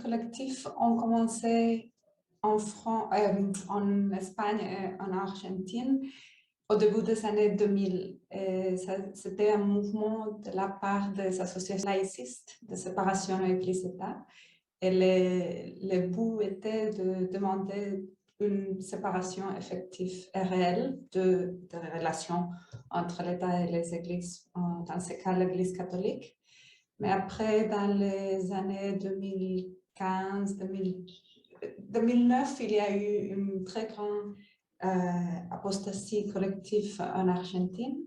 collectifs ont commencé en Espagne et en Argentine au début des années 2000. C'était un mouvement de la part des associations laïcistes de séparation Église-État. Et le but était de demander une séparation effective et réelle des relations entre l'État et les églises, dans ce cas l'Église catholique. Mais après, dans les années 2015, 2009, il y a eu une très grande apostasie collective en Argentine.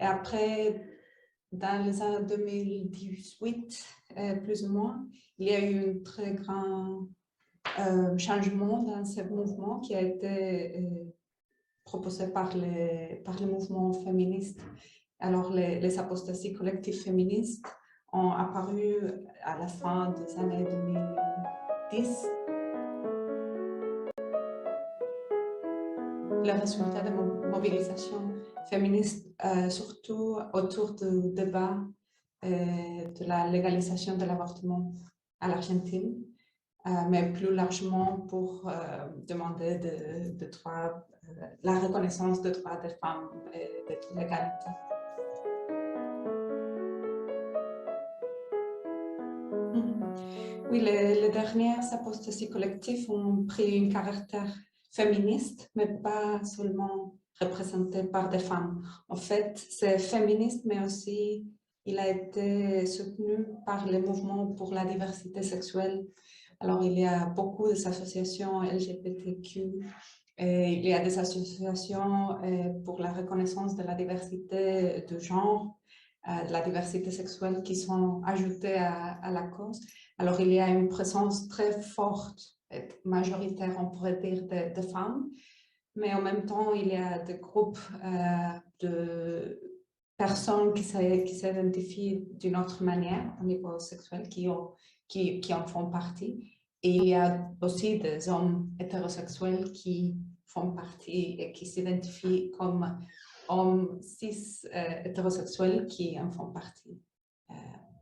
Et après, dans les années 2018, plus ou moins, il y a eu un très grand changement dans ce mouvement qui a été proposé par les mouvements féministes. Alors, les apostasies collectives féministes ont apparu à la fin des années 2010. Le résultat de mobilisation féministe, surtout autour du débat de la légalisation de l'avortement à l'Argentine, mais plus largement pour demander la reconnaissance des droits des femmes et de l'égalité. Oui, les dernières apostasies collectives ont pris un caractère féministe, mais pas seulement représenté par des femmes. En fait, c'est féministe, mais aussi il a été soutenu par les mouvements pour la diversité sexuelle. Alors, il y a beaucoup d'associations LGBTQ, et il y a des associations pour la reconnaissance de la diversité de genre, de la diversité sexuelle qui sont ajoutées à la cause. Alors, il y a une présence très forte, majoritaire, on pourrait dire, de femmes, mais en même temps, il y a des groupes de personnes qui s'identifient d'une autre manière au niveau sexuel, qui en font partie. Et il y a aussi des hommes hétérosexuels qui font partie et qui s'identifient comme hommes cis hétérosexuels qui en font partie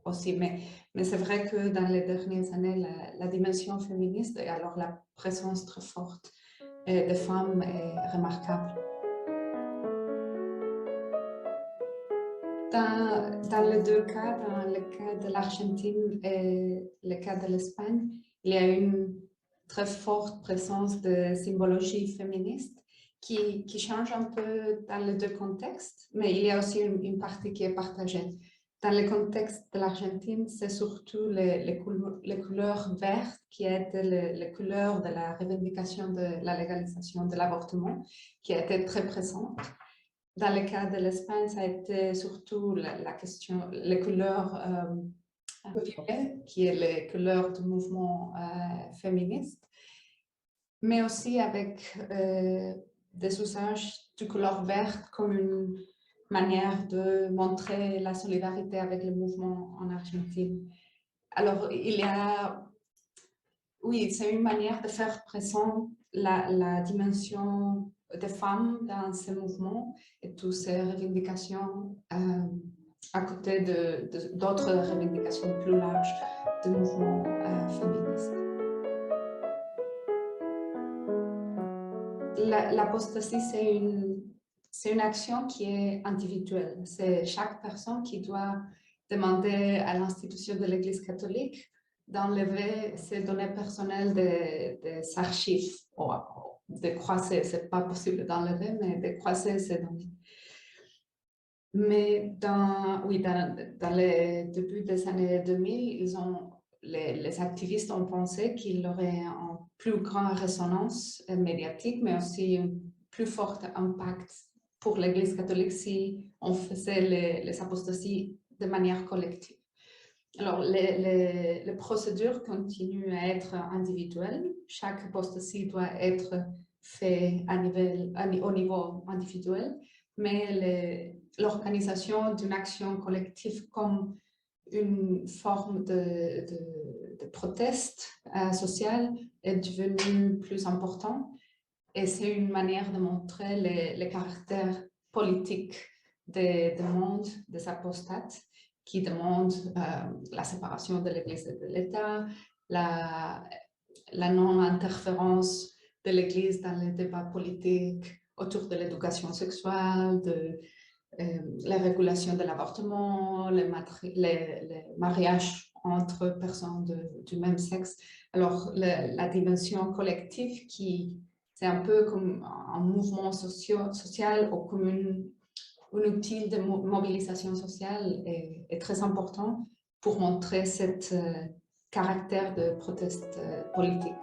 aussi. Mais c'est vrai que dans les dernières années, la dimension féministe et alors la présence très forte des femmes est remarquable. Dans les deux cas, dans le cas de l'Argentine et le cas de l'Espagne, il y a une très forte présence de symbologie féministe qui change un peu dans les deux contextes, mais il y a aussi une partie qui est partagée. Dans le contexte de l'Argentine, c'est surtout les couleurs vertes qui étaient les couleurs de la revendication de la légalisation de l'avortement, qui a été très présente. Dans le cas de l'Espagne, ça a été surtout la question, les couleurs violettes, qui est les couleurs du mouvement féministe, mais aussi avec des usages de couleur verte comme une manière de montrer la solidarité avec le mouvement en Argentine. Alors, oui, c'est une manière de faire présent la dimension des femmes dans ce mouvement et toutes ces revendications à côté d'autres revendications plus larges du mouvement féministe. L'apostasie, c'est une action qui est individuelle. C'est chaque personne qui doit demander à l'institution de l'Église catholique d'enlever ses données personnelles des archives. De croiser, ce n'est pas possible d'enlever, mais de croiser ces données. Mais dans les débuts des années 2000, les activistes ont pensé qu'il y aurait une plus grande résonance médiatique, mais aussi un plus fort impact pour l'Église catholique si on faisait les apostasies de manière collective. Alors, les procédures continuent à être individuelles. Chaque apostasie doit être faite au niveau individuel, mais l'organisation d'une action collective comme une forme de proteste social est devenue plus importante. Et c'est une manière de montrer le caractère politique des demandes des apostates qui demandent la séparation de l'Église et de l'État, la non-interférence de l'Église dans les débats politiques autour de l'éducation sexuelle, de la régulation de l'avortement, les mariages entre personnes du même sexe. Alors, la dimension collective, c'est un peu comme un mouvement social ou comme un outil de mobilisation sociale est très important pour montrer ce caractère de proteste politique.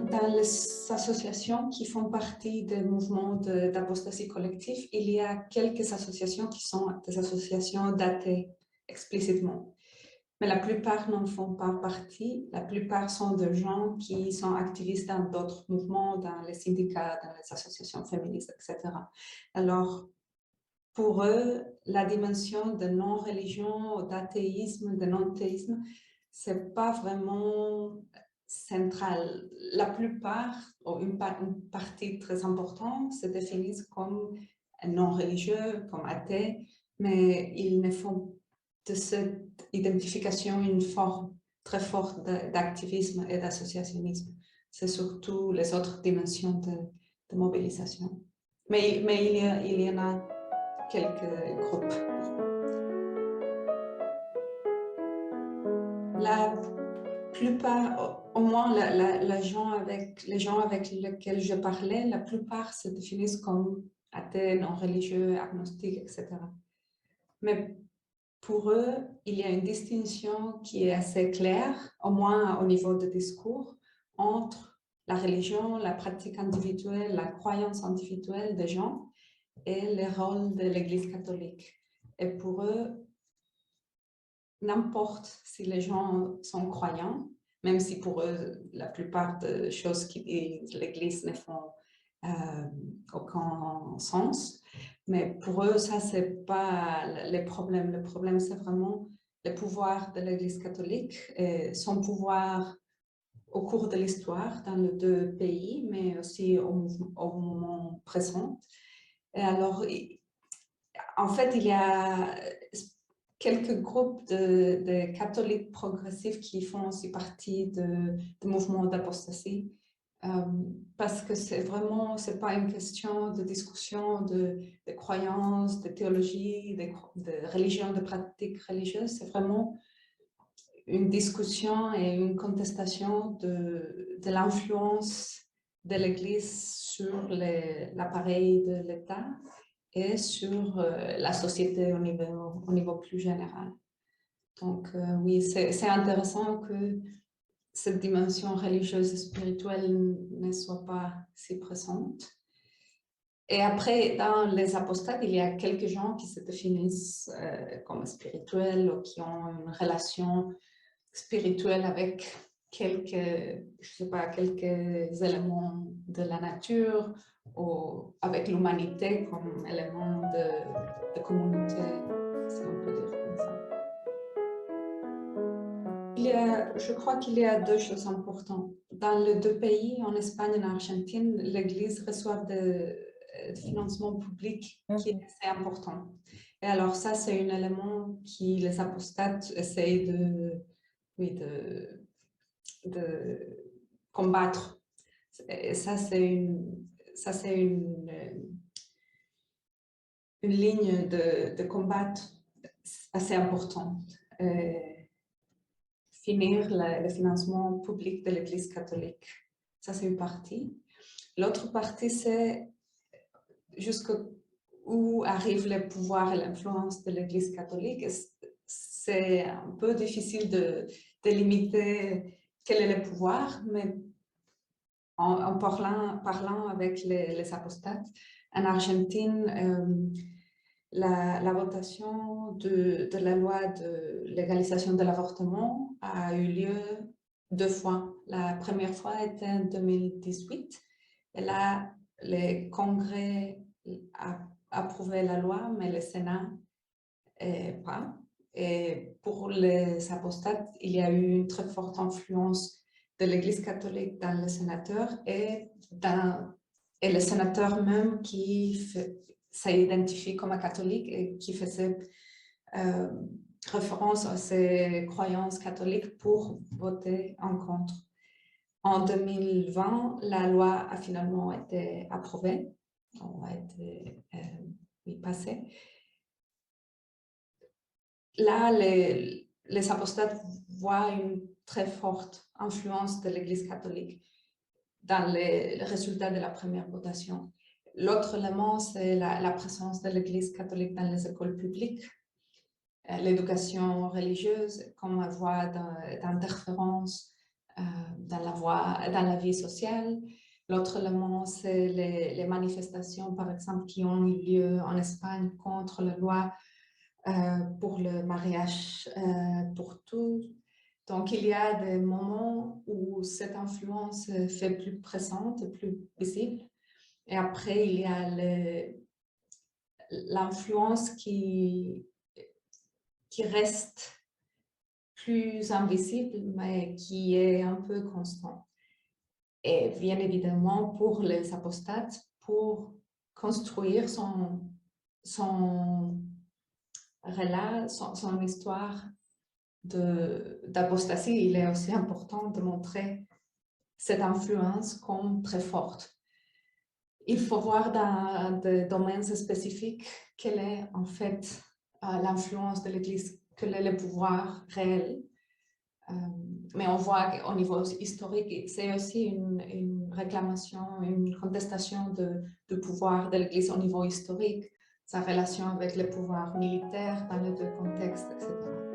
Dans les associations qui font partie des mouvements d'apostasie collective, il y a quelques associations qui sont des associations datées explicitement. Mais la plupart n'en font pas partie. La plupart sont de gens qui sont activistes dans d'autres mouvements, dans les syndicats, dans les associations féministes, etc. Alors, pour eux, la dimension de non-religion, d'athéisme, de non-théisme, c'est pas vraiment central. La plupart, ou une partie très importante, se définissent comme non-religieux, comme athées, mais ils ne font de cette identification une forme très forte d'activisme et d'associationnisme. C'est surtout les autres dimensions de mobilisation. Mais il y en a quelques groupes. La plupart, au moins les gens avec lesquels je parlais, la plupart se définissent comme athées, non-religieux, agnostiques, etc. Mais pour eux, il y a une distinction qui est assez claire, au moins au niveau du discours, entre la religion, la pratique individuelle, la croyance individuelle des gens et le rôle de l'Église catholique. Et pour eux, n'importe si les gens sont croyants, même si pour eux, la plupart des choses qui disent l'Église ne font aucun sens, mais pour eux, ça, c'est pas le problème. Le problème, c'est vraiment le pouvoir de l'Église catholique, et son pouvoir au cours de l'histoire dans les deux pays, mais aussi au moment présent. Et alors, en fait, il y a quelques groupes de catholiques progressifs qui font aussi partie de mouvements d'apostasie, parce que c'est pas une question de discussion de croyances, de théologie, de religion, de pratiques religieuses, c'est vraiment une discussion et une contestation de l'influence de l'Église sur l'appareil de l'État et sur la société au niveau plus général. Donc oui, c'est intéressant que cette dimension religieuse et spirituelle ne soit pas si présente. Et après, dans les apostates, il y a quelques gens qui se définissent comme spirituels ou qui ont une relation spirituelle avec quelques éléments de la nature ou avec l'humanité comme élément de communauté, si on peut dire comme ça. Je crois qu'il y a deux choses importantes. Dans les deux pays, en Espagne et en Argentine, l'Église reçoit de financement public qui est assez important. Et alors ça, c'est un élément qui les apostates essayent de combattre. Et ça, c'est une ligne de combat assez importante. Finir le financement public de l'Église catholique. Ça, c'est une partie. L'autre partie, c'est jusqu'où arrive le pouvoir et l'influence de l'Église catholique. C'est un peu difficile de limiter quel est le pouvoir, mais en parlant avec les apostates, en Argentine, la votation de la loi de légalisation de l'avortement a eu lieu 2 fois. La première fois était en 2018, et là, le Congrès a approuvé la loi, mais le Sénat pas. Et pour les apostates, il y a eu une très forte influence de l'Église catholique dans les sénateurs et les sénateurs même qui s'identifient comme catholiques et qui faisaient référence à ses croyances catholiques pour voter en contre. En 2020, la loi a finalement été approuvée, a été passée. Là, les apostates voient une très forte influence de l'Église catholique dans les résultats de la première votation. L'autre élément, c'est la présence de l'Église catholique dans les écoles publiques, l'éducation religieuse comme voie d'interférence dans la vie sociale. L'autre élément, c'est les manifestations, par exemple, qui ont eu lieu en Espagne contre la loi pour le mariage pour tous. Donc, il y a des moments où cette influence fait plus présente, plus visible. Et après, il y a l'influence qui reste plus invisible, mais qui est un peu constant. Et bien évidemment, pour les apostates, pour construire son histoire d'apostasie, il est aussi important de montrer cette influence comme très forte. Il faut voir dans des domaines spécifiques quelle est en fait l'influence de l'Église, quel est le pouvoir réel. Mais on voit qu'au niveau historique, c'est aussi une réclamation, une contestation de pouvoir de l'Église au niveau historique, sa relation avec le pouvoir militaire dans les deux contextes, etc.